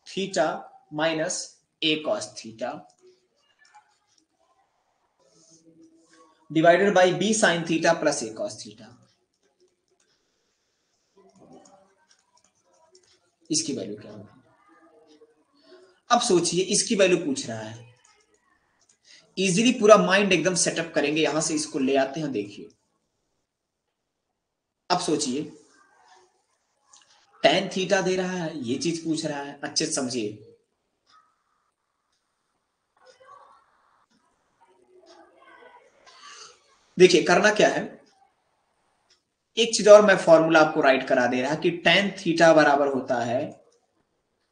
theta minus a cos theta divided by b sine theta plus a cos theta, इसकी वैल्यू क्या होगी? अब सोचिए, इसकी वैल्यू पूछ रहा है। इजीली पूरा माइंड एकदम सेटअप करेंगे, यहां से इसको ले आते हैं। देखिए अब सोचिए, tan थीटा दे रहा है, ये चीज पूछ रहा है, अच्छे से समझिए। देखिए करना क्या है, एक चीज और मैं फॉर्मूला आपको राइट करा दे रहा है कि tan थीटा बराबर होता है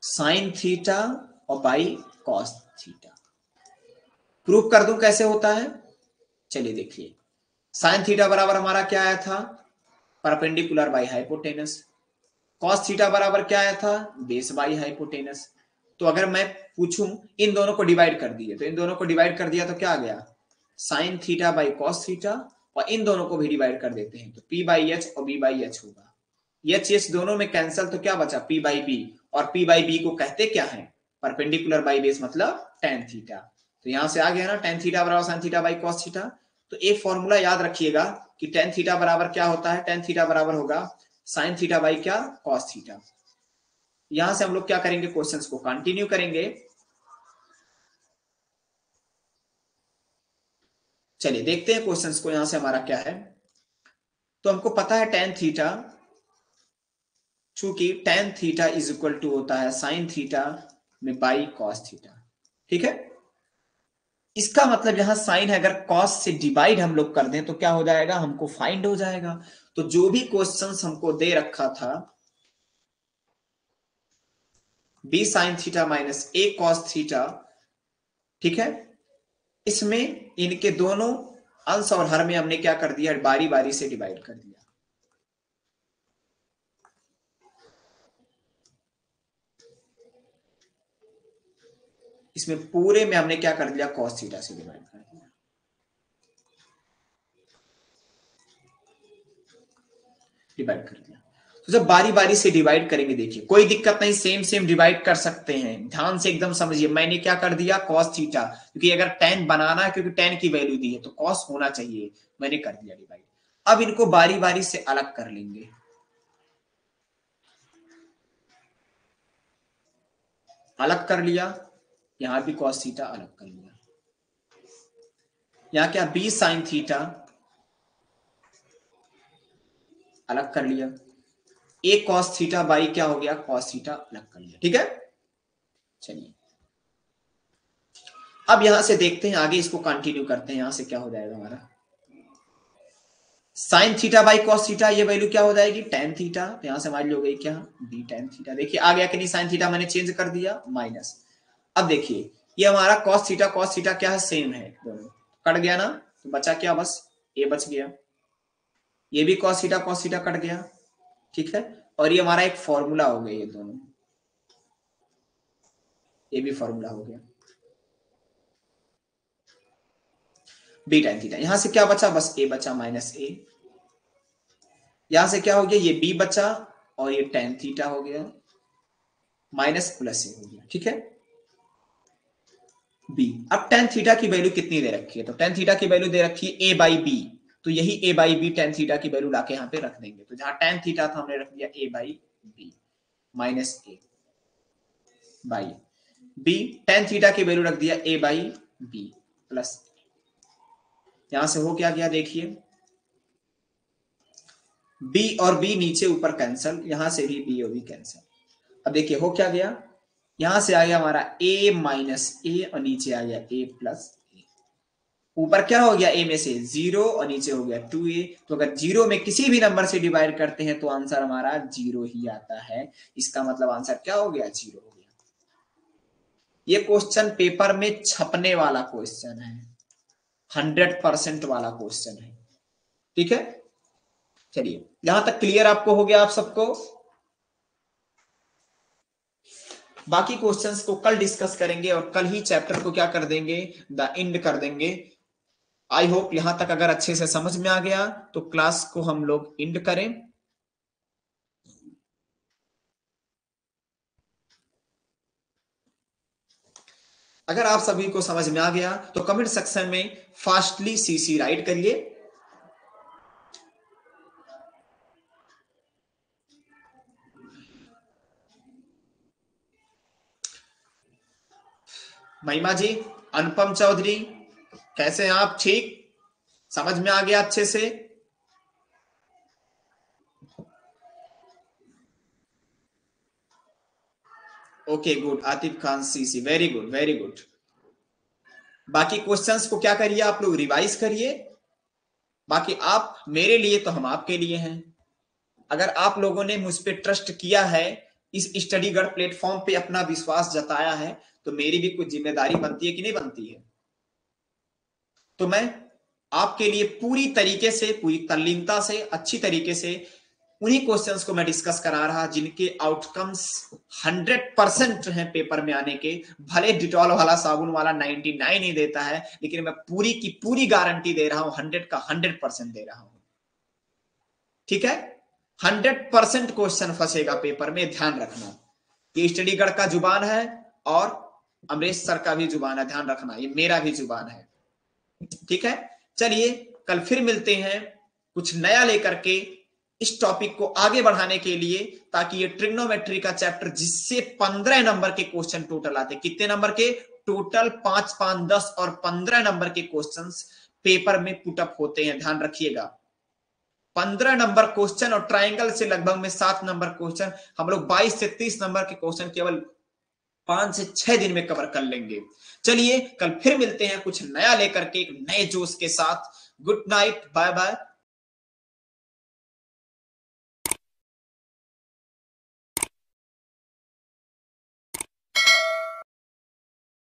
साइन थीटा और बाई कॉस थीटा। प्रूफ कर दूं कैसे होता है? चलिए देखिए, साइन थीटा बराबर हमारा क्या आया था? Perpendicular by hypotenuse. Cos theta बराबर क्या आया था? Base by hypotenuse. तो अगर मैं पूछूं, इन दोनों को डिवाइड कर दिए, तो इन दोनों को डिवाइड कर दिया तो क्या आ गया? Sign theta by cos theta. और इन दोनों को भी डिवाइड कर देते हैं तो p बाई एच और b बाई एच होगा। एच एच दोनों में कैंसल, तो क्या बचा? p by B. और p बाई बी को कहते क्या है? परपेंडिकुलर बाई बेस, मतलब tan थीटा। तो यहां से आ गया ना, tan थीटा बराबर sine theta by cos theta. तो एक फॉर्मूला याद रखिएगा कि tan थीटा बराबर क्या होता है? tan थीटा बराबर होगा साइन थीटा बाई क्या? Cos theta. यहां से हम लोग क्या करेंगे? क्वेश्चंस को कंटिन्यू करेंगे। चलिए देखते हैं क्वेश्चंस को, यहां से हमारा क्या है। तो हमको पता है tan थीटा, चूंकि tan theta is equal to होता है साइन थीटा में बाई कॉस थीटा। ठीक है, इसका मतलब यहां साइन है, अगर कॉस से डिवाइड हम लोग कर दें तो क्या हो जाएगा? हमको फाइंड हो जाएगा। तो जो भी क्वेश्चंस हमको दे रखा था, b sine theta minus a cos theta, ठीक है, इसमें इनके दोनों अंश और हर में हमने क्या कर दिया? बारी बारी से डिवाइड कर दिया। इसमें पूरे में हमने क्या कर दिया? कॉस थीटा से डिवाइड कर दिया। डिवाइड कर दिया। तो जब बारी बारी से डिवाइड करेंगे, देखिए कोई दिक्कत नहीं, सेम सेम डिवाइड कर सकते हैं। ध्यान से एकदम समझिए, मैंने क्या कर दिया, cos थीटा, क्योंकि अगर tan बनाना है, क्योंकि tan की वैल्यू दी है तो cos होना चाहिए, मैंने कर दिया डिवाइड। अब इनको बारी बारी से अलग कर लेंगे। अलग कर लिया, यहां भी cos थीटा अलग कर लिया। यहां क्या, b sin थीटा अलग कर लिया। a cos थीटा बाई क्या हो गया, cos थीटा अलग कर लिया। ठीक है, चलिए अब यहां से देखते हैं आगे, इसको कंटिन्यू करते हैं। यहां से क्या हो जाएगा हमारा, sign theta by cos theta, ये वैल्यू क्या हो जाएगी, टेन थीटा। तो यहां से हमारी हो गई क्या, बी टेन थीटा। देखिए आ गया कि नहीं, साइन थीटा मैंने चेंज कर दिया माइनस। अब देखिए ये हमारा कॉस थीटा क्या है, सेम है, दोनों कट गया ना, तो बचा क्या, बस ए बच गया। ये भी कॉस थीटा कट गया। ठीक है, और ये हमारा एक फॉर्मूला हो गया, ये दोनों, ये भी फॉर्मूला हो गया बी टेन थीटा। यहां से क्या बचा, बस ए बचा माइनस ए। यहां से क्या हो गया, ये बी बचा और ये टेन थीटा हो गया, माइनस प्लस ए हो गया। ठीक है, बी। अब टेन थीटा की वैल्यू कितनी दे रखी है, तो टेन थीटा की वैल्यू दे रखी है ए बाई बी, तो यही ए बाई बी टेन थीटा की वैल्यू लाके यहाँ पे रख देंगे। तो जहां टेन थीटा था हमने रख दिया a by b minus a by B, ten theta की वैल्यू रख दिया ए बाई बी प्लस। यहां से हो क्या गया, देखिए बी और बी नीचे ऊपर कैंसल, यहां से भी बी और बी कैंसल। अब देखिए हो क्या गया, यहां से आ गया हमारा a माइनस ए और नीचे आ गया a प्लस ए। ऊपर क्या हो गया, a में से 0 और नीचे हो गया 2a। तो अगर 0 में किसी भी नंबर से डिवाइड करते हैं तो आंसर हमारा 0 ही आता है। इसका मतलब आंसर क्या हो गया, 0 हो गया। ये क्वेश्चन पेपर में छपने वाला क्वेश्चन है, 100% वाला क्वेश्चन है। ठीक है, चलिए यहां तक क्लियर आपको हो गया, आप सबको। बाकी क्वेश्चंस को कल डिस्कस करेंगे और कल ही चैप्टर को क्या कर देंगे, द एंड कर देंगे। आई होप यहां तक अगर अच्छे से समझ में आ गया तो क्लास को हम लोग एंड करें। अगर आप सभी को समझ में आ गया तो कमेंट सेक्शन में फास्टली सीसी राइट करिए। महिमा जी, अनुपम चौधरी, कैसे हैं आप, ठीक समझ में आ गया अच्छे से? Okay good, Atif Khan CC, very good very good. बाकी क्वेश्चंस को क्या करिए, आप लोग रिवाइज करिए। बाकी आप मेरे लिए तो हम आपके लिए हैं। अगर आप लोगों ने मुझ पे ट्रस्ट किया है, इस स्टडीगढ़ प्लेटफॉर्म पे अपना विश्वास जताया है, तो मेरी भी कुछ जिम्मेदारी बनती है कि नहीं बनती है। तो मैं आपके लिए पूरी तरीके से, पूरी तल्लीनता से, अच्छी तरीके से उन्हीं क्वेश्चंस को मैं डिस्कस करा रहा जिनके आउटकम्स 100% हैं पेपर में आने के। भले डिटॉल वाला साबुन वाला 99 ही देता है, लेकिन मैं पूरी की पूरी गारंटी दे रहा हूं, 100 का 100% दे रहा हूं। ठीक है, 100% क्वेश्चन फंसेगा पेपर में, ध्यान रखना। ये स्टडीगढ़ का जुबान है और अमरीश सर का भी जुबान है, ध्यान रखना, ये मेरा भी जुबान है। ठीक है, चलिए कल फिर मिलते हैं कुछ नया लेकर के, इस टॉपिक को आगे बढ़ाने के लिए, ताकि ये ट्रिग्नोमेट्री का चैप्टर जिससे 15 नंबर के क्वेश्चन टोटल आते, कितने नंबर के टोटल, 5 5 10 और 15 नंबर के क्वेश्चंस पेपर में पुटअप होते हैं, ध्यान रखिएगा। 15 नंबर क्वेश्चन और ट्राइंगल से लगभग में 7 नंबर क्वेश्चन, हम लोग 22 से 30 नंबर के क्वेश्चन केवल 5 से 6 दिन में कवर कर लेंगे। चलिए कल फिर मिलते हैं कुछ नया लेकर के, एक नए जोश के साथ। Good night, bye bye.